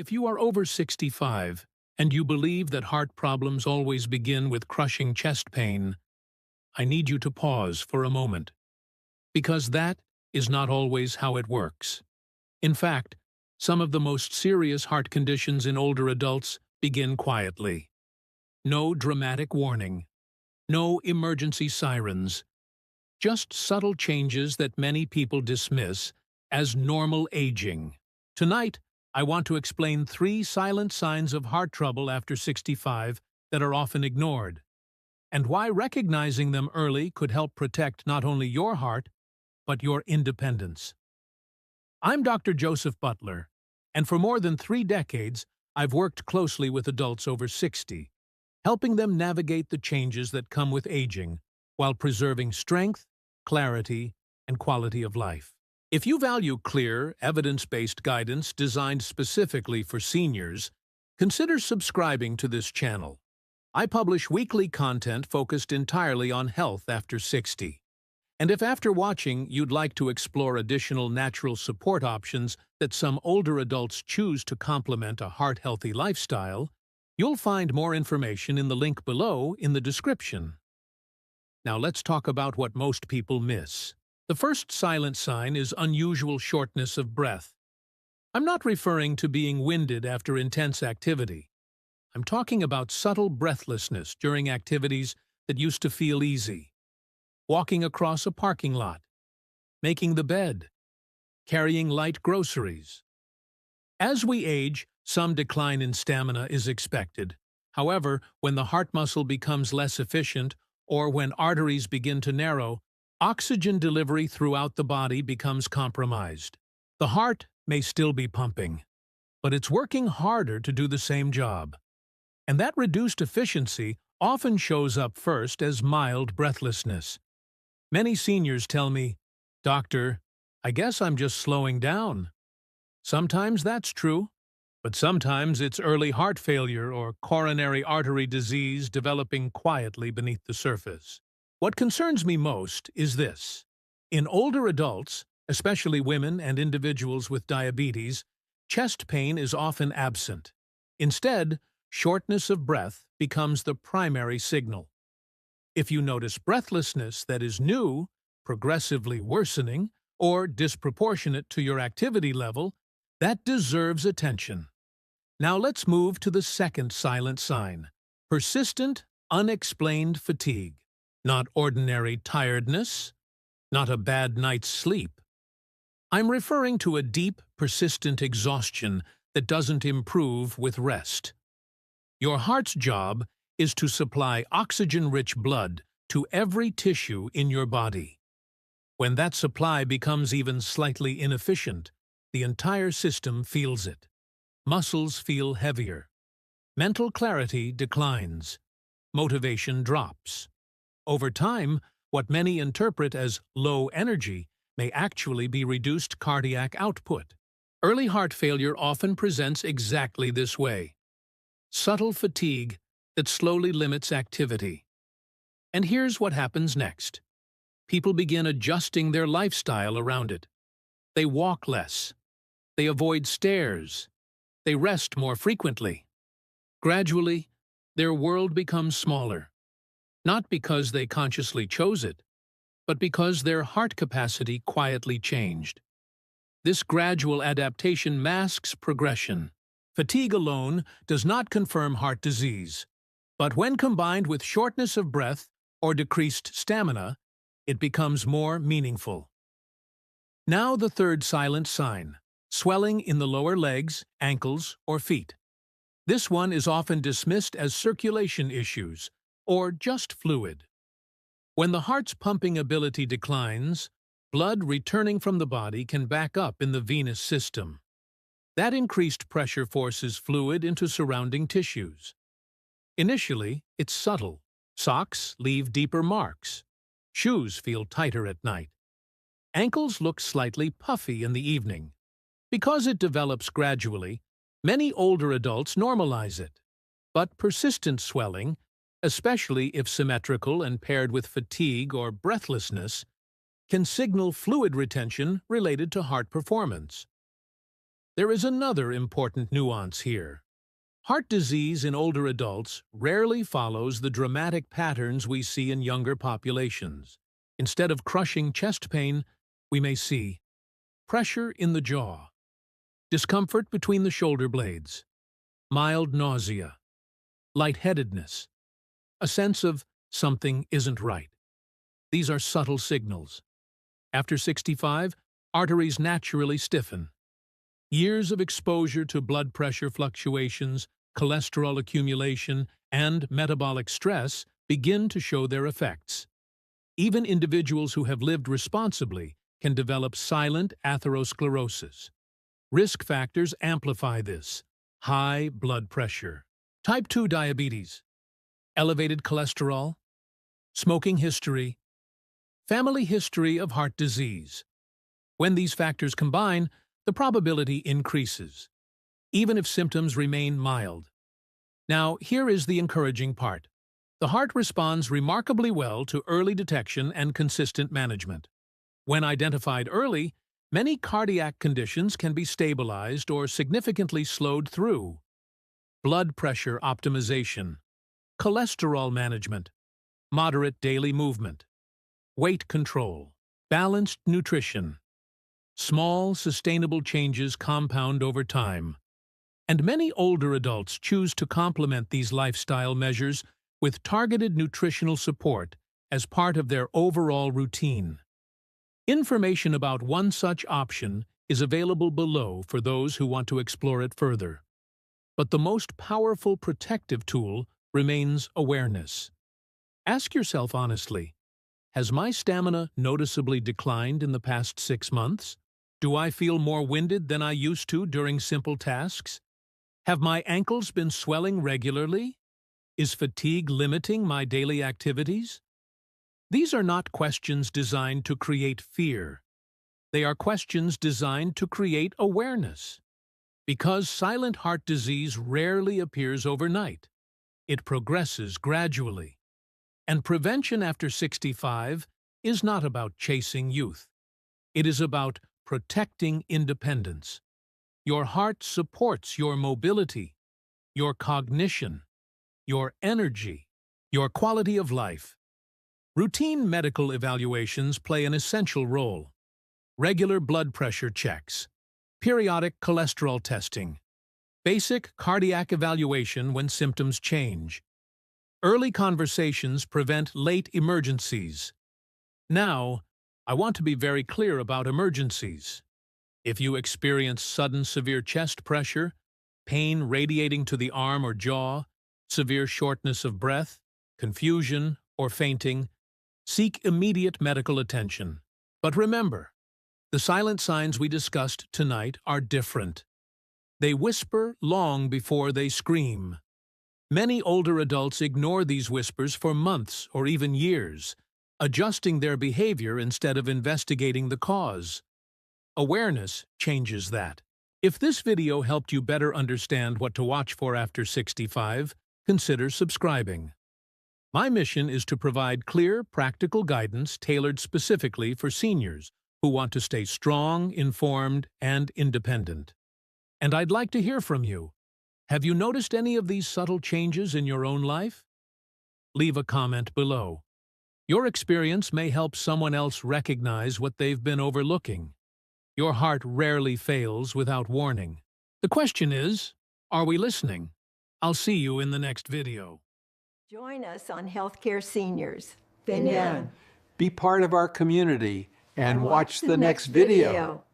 If you are over 65 and you believe that heart problems always begin with crushing chest pain, I need you to pause for a moment, because that is not always how it works. In fact, some of the most serious heart conditions in older adults begin quietly. No dramatic warning, no emergency sirens, just subtle changes that many people dismiss as normal aging. Tonight, I want to explain 3 silent signs of heart trouble after 65 that are often ignored, and why recognizing them early could help protect not only your heart, but your independence. I'm Dr. Joseph Butler, and for more than 3 decades, I've worked closely with adults over 60, helping them navigate the changes that come with aging while preserving strength, clarity, and quality of life. If you value clear, evidence-based guidance designed specifically for seniors, consider subscribing to this channel. I publish weekly content focused entirely on health after 60. And if after watching you'd like to explore additional natural support options that some older adults choose to complement a heart-healthy lifestyle, you'll find more information in the link below in the description. Now let's talk about what most people miss. The first silent sign is unusual shortness of breath. I'm not referring to being winded after intense activity. I'm talking about subtle breathlessness during activities that used to feel easy. Walking across a parking lot, making the bed, carrying light groceries. As we age, some decline in stamina is expected. However, when the heart muscle becomes less efficient or when arteries begin to narrow, oxygen delivery throughout the body becomes compromised. The heart may still be pumping, but it's working harder to do the same job. And that reduced efficiency often shows up first as mild breathlessness. Many seniors tell me, "Doctor, I guess I'm just slowing down." Sometimes that's true, but sometimes it's early heart failure or coronary artery disease developing quietly beneath the surface. What concerns me most is this. In older adults, especially women and individuals with diabetes, chest pain is often absent. Instead, shortness of breath becomes the primary signal. If you notice breathlessness that is new, progressively worsening, or disproportionate to your activity level, that deserves attention. Now let's move to the second silent sign: persistent, unexplained fatigue. Not ordinary tiredness, not a bad night's sleep. I'm referring to a deep, persistent exhaustion that doesn't improve with rest. Your heart's job is to supply oxygen-rich blood to every tissue in your body. When that supply becomes even slightly inefficient, the entire system feels it. Muscles feel heavier. Mental clarity declines. Motivation drops. Over time, what many interpret as low energy may actually be reduced cardiac output. Early heart failure often presents exactly this way: subtle fatigue that slowly limits activity. And here's what happens next. People begin adjusting their lifestyle around it. They walk less. They avoid stairs. They rest more frequently. Gradually, their world becomes smaller. Not because they consciously chose it, but because their heart capacity quietly changed. This gradual adaptation masks progression. Fatigue alone does not confirm heart disease, but when combined with shortness of breath or decreased stamina, it becomes more meaningful. Now the third silent sign: swelling in the lower legs, ankles, or feet. This one is often dismissed as circulation issues, or just fluid. When the heart's pumping ability declines, blood returning from the body can back up in the venous system. That increased pressure forces fluid into surrounding tissues. Initially, it's subtle. Socks leave deeper marks. Shoes feel tighter at night. Ankles look slightly puffy in the evening. Because it develops gradually, many older adults normalize it. But persistent swelling, especially if symmetrical and paired with fatigue or breathlessness, can signal fluid retention related to heart performance. There is another important nuance here. Heart disease in older adults rarely follows the dramatic patterns we see in younger populations. Instead of crushing chest pain, we may see pressure in the jaw, discomfort between the shoulder blades, mild nausea, lightheadedness, a sense of something isn't right. These are subtle signals. After 65, arteries naturally stiffen. Years of exposure to blood pressure fluctuations, cholesterol accumulation, and metabolic stress begin to show their effects. Even individuals who have lived responsibly can develop silent atherosclerosis. Risk factors amplify this: high blood pressure, type 2 diabetes, elevated cholesterol, smoking history, family history of heart disease. When these factors combine, the probability increases, even if symptoms remain mild. Now, here is the encouraging part. The heart responds remarkably well to early detection and consistent management. When identified early, many cardiac conditions can be stabilized or significantly slowed through. Blood pressure optimization, cholesterol management, moderate daily movement, weight control, balanced nutrition. Small, sustainable changes compound over time. And many older adults choose to complement these lifestyle measures with targeted nutritional support as part of their overall routine. Information about one such option is available below for those who want to explore it further. But the most powerful protective tool remains awareness. Ask yourself honestly, has my stamina noticeably declined in the past 6 months? Do I feel more winded than I used to during simple tasks? Have my ankles been swelling regularly? Is fatigue limiting my daily activities? These are not questions designed to create fear. They are questions designed to create awareness. Because silent heart disease rarely appears overnight, it progresses gradually. And prevention after 65 is not about chasing youth. It is about protecting independence. Your heart supports your mobility, your cognition, your energy, your quality of life. Routine medical evaluations play an essential role. Regular blood pressure checks, periodic cholesterol testing, basic cardiac evaluation when symptoms change. Early conversations prevent late emergencies. Now, I want to be very clear about emergencies. If you experience sudden severe chest pressure, pain radiating to the arm or jaw, severe shortness of breath, confusion, or fainting, seek immediate medical attention. But remember, the silent signs we discussed tonight are different. They whisper long before they scream. Many older adults ignore these whispers for months or even years, adjusting their behavior instead of investigating the cause. Awareness changes that. If this video helped you better understand what to watch for after 65, consider subscribing. My mission is to provide clear, practical guidance tailored specifically for seniors who want to stay strong, informed, and independent. And I'd like to hear from you. Have you noticed any of these subtle changes in your own life? Leave a comment below. Your experience may help someone else recognize what they've been overlooking. Your heart rarely fails without warning. The question is, are we listening? I'll see you in the next video. Join us on Healthcare Seniors. Be part of our community and watch the next video.